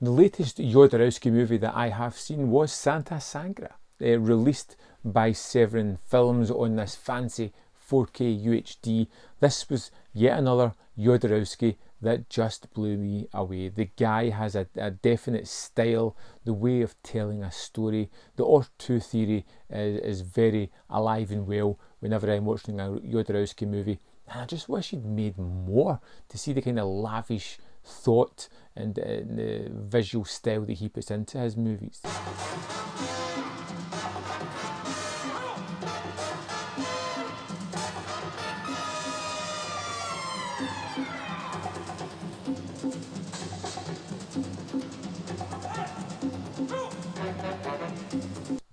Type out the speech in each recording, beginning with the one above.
The latest Jodorowsky movie that I have seen was Sangre, released by Severin Films on this fancy 4K UHD. This was yet another Jodorowsky that just blew me away. The guy has a definite style, the way of telling a story. The R2 theory is very alive and well whenever I'm watching a Jodorowsky movie. And I just wish he'd made more, to see the kind of lavish thought and the visual style that he puts into his movies.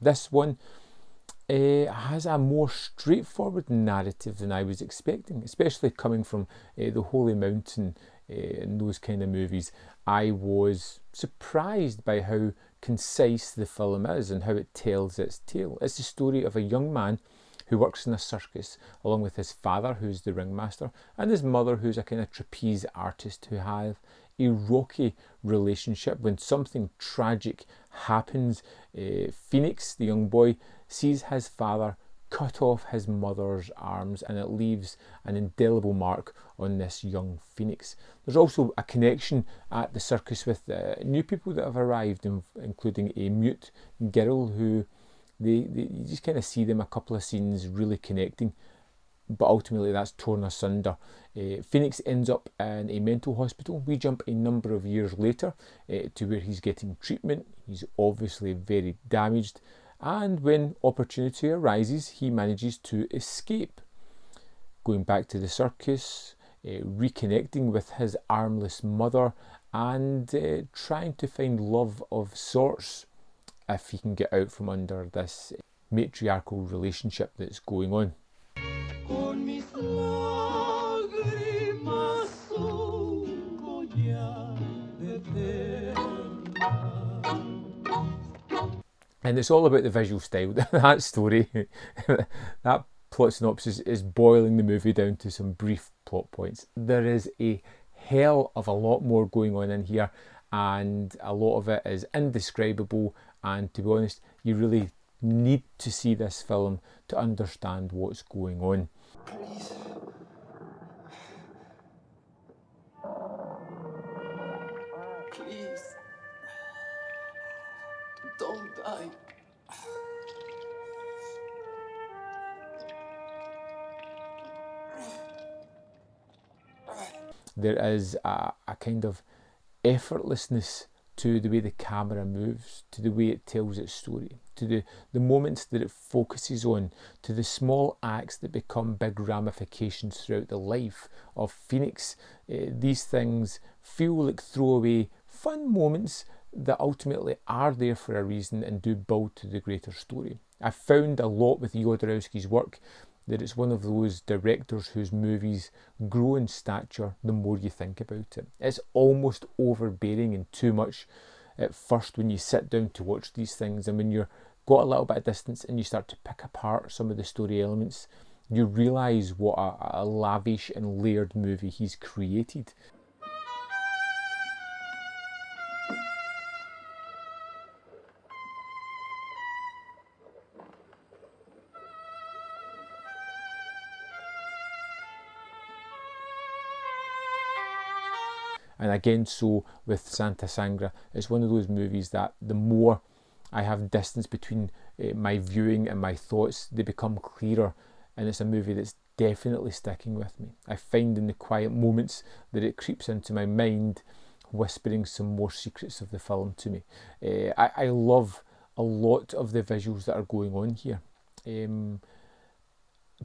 This one has a more straightforward narrative than I was expecting, especially coming from The Holy Mountain and those kind of movies. I was surprised by how concise the film is and how it tells its tale. It's the story of a young man who works in a circus, along with his father, who's the ringmaster, and his mother, who's a kind of trapeze artist, who have a rocky relationship. When something tragic happens, Phoenix, the young boy, sees his father cut off his mother's arms, and it leaves an indelible mark on this young Phoenix. There's also a connection at the circus with new people that have arrived, including a mute girl who you just kind of see them a couple of scenes really connecting, but ultimately that's torn asunder. Phoenix ends up in a mental hospital. We jump a number of years later to where he's getting treatment. He's obviously very damaged, and when opportunity arises, he manages to escape, going back to the circus, reconnecting with his armless mother, and trying to find love of sorts if he can get out from under this matriarchal relationship that's going on. And it's all about the visual style. That story, that plot synopsis is boiling the movie down to some brief plot points. There is a hell of a lot more going on in here, and a lot of it is indescribable, and to be honest, you really need to see this film to understand what's going on. Please. Please. Don't die. There is a kind of effortlessness to the way the camera moves, to the way it tells its story, to the moments that it focuses on, to the small acts that become big ramifications throughout the life of Phoenix. These things feel like throwaway fun moments that ultimately are there for a reason and do build to the greater story. I found a lot with Jodorowsky's work that it's one of those directors whose movies grow in stature the more you think about it. It's almost overbearing and too much at first when you sit down to watch these things, and when you've got a little bit of distance and you start to pick apart some of the story elements, you realise what a lavish and layered movie he's created. And again, so with Sangre, it's one of those movies that the more I have distance between my viewing and my thoughts, they become clearer, and it's a movie that's definitely sticking with me. I find in the quiet moments that it creeps into my mind, whispering some more secrets of the film to me. I love a lot of the visuals that are going on here.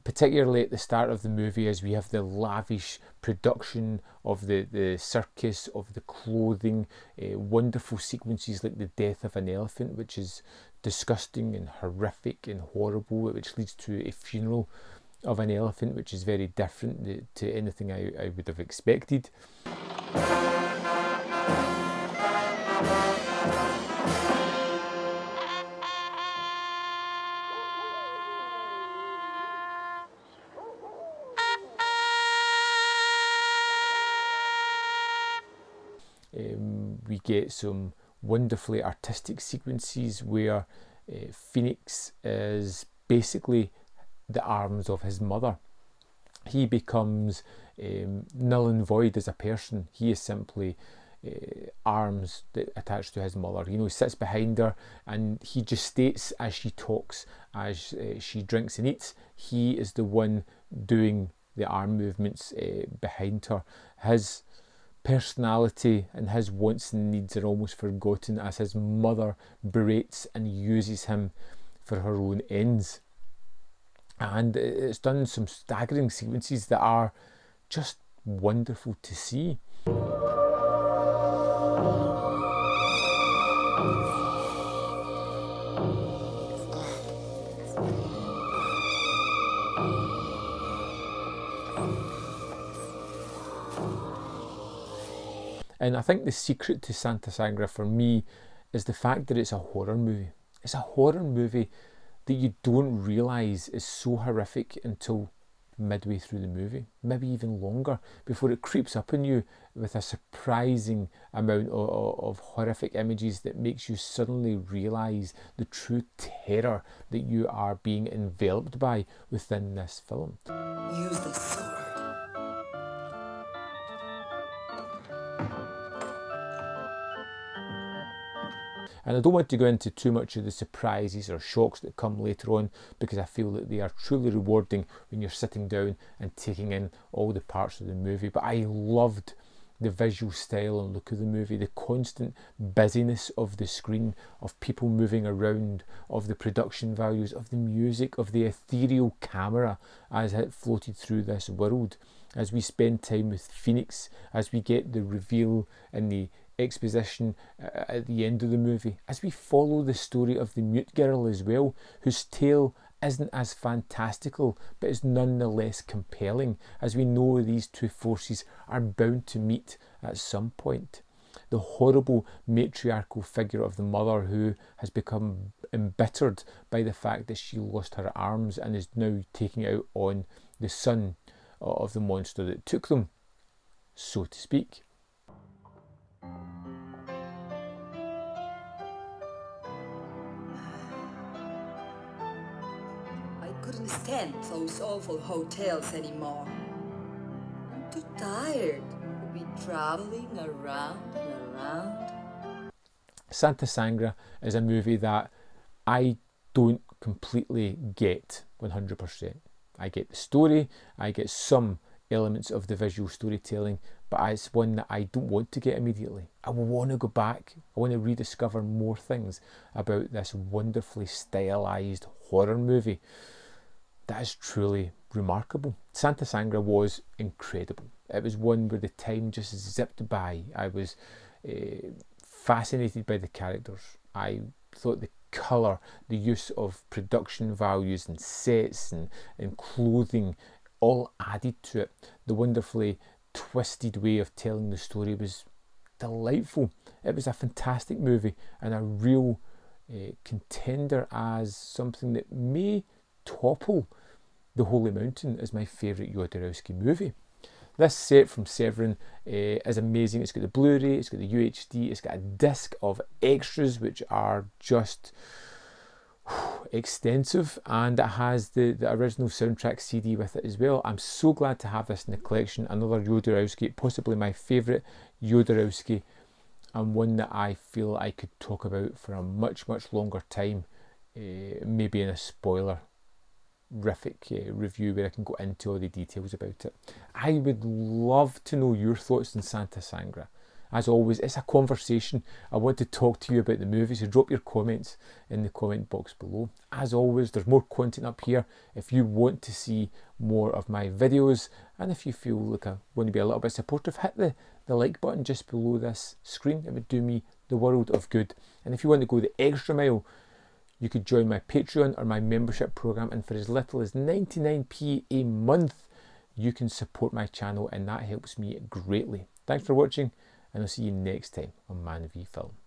Particularly at the start of the movie, as we have the lavish production of the circus, of the clothing, wonderful sequences like the death of an elephant, which is disgusting and horrific and horrible, which leads to a funeral of an elephant, which is very different to anything I would have expected. We get some wonderfully artistic sequences where Phoenix is basically the arms of his mother. He becomes null and void as a person. He is simply arms that attached to his mother. You know, he sits behind her and he just states as she talks, as she drinks and eats. He is the one doing the arm movements behind her. His personality and his wants and needs are almost forgotten as his mother berates and uses him for her own ends. And it's done in some staggering sequences that are just wonderful to see. And I think the secret to Santa Sangre for me is the fact that it's a horror movie. It's a horror movie that you don't realise is so horrific until midway through the movie, maybe even longer, before it creeps up on you with a surprising amount of horrific images that makes you suddenly realise the true terror that you are being enveloped by within this film. Use the sword. And I don't want to go into too much of the surprises or shocks that come later on, because I feel that they are truly rewarding when you're sitting down and taking in all the parts of the movie. But I loved the visual style and look of the movie, the constant busyness of the screen, of people moving around, of the production values, of the music, of the ethereal camera as it floated through this world. As we spend time with Phoenix, as we get the reveal and the exposition at the end of the movie, as we follow the story of the mute girl as well, whose tale isn't as fantastical but is nonetheless compelling, as we know these two forces are bound to meet at some point. The horrible matriarchal figure of the mother, who has become embittered by the fact that she lost her arms and is now taking out on the son of the monster that took them, so to speak. I couldn't stand those awful hotels anymore. I'm too tired to be traveling around and around. Santa Sangre is a movie that I don't completely get 100%. I get the story, I get some elements of the visual storytelling, but it's one that I don't want to get immediately. I want to go back, I want to rediscover more things about this wonderfully stylized horror movie that is truly remarkable. Santa Sangre was incredible. It was one where the time just zipped by. I was fascinated by the characters. I thought the colour, the use of production values and sets and clothing all added to it. The wonderfully twisted way of telling the story was delightful. It was a fantastic movie and a real contender as something that may topple The Holy Mountain as my favourite Jodorowsky movie. This set from Severin is amazing. It's got the Blu-ray, it's got the UHD, it's got a disc of extras which are just extensive, and it has the original soundtrack CD with it as well. I'm so glad to have this in the collection. Another Jodorowsky, possibly my favourite Jodorowsky, and one that I feel I could talk about for a much longer time, maybe in a spoiler review where I can go into all the details about it. I would love to know your thoughts on Santa Sangre. As always, it's a conversation. I want to talk to you about the movie, so drop your comments in the comment box below. As always, there's more content up here if you want to see more of my videos, and if you feel like I want to be a little bit supportive, hit the like button just below this screen. It would do me the world of good. And if you want to go the extra mile, you could join my Patreon or my membership program, and for as little as 99p a month, you can support my channel, and that helps me greatly. Thanks for watching, and I'll see you next time on Man v Film.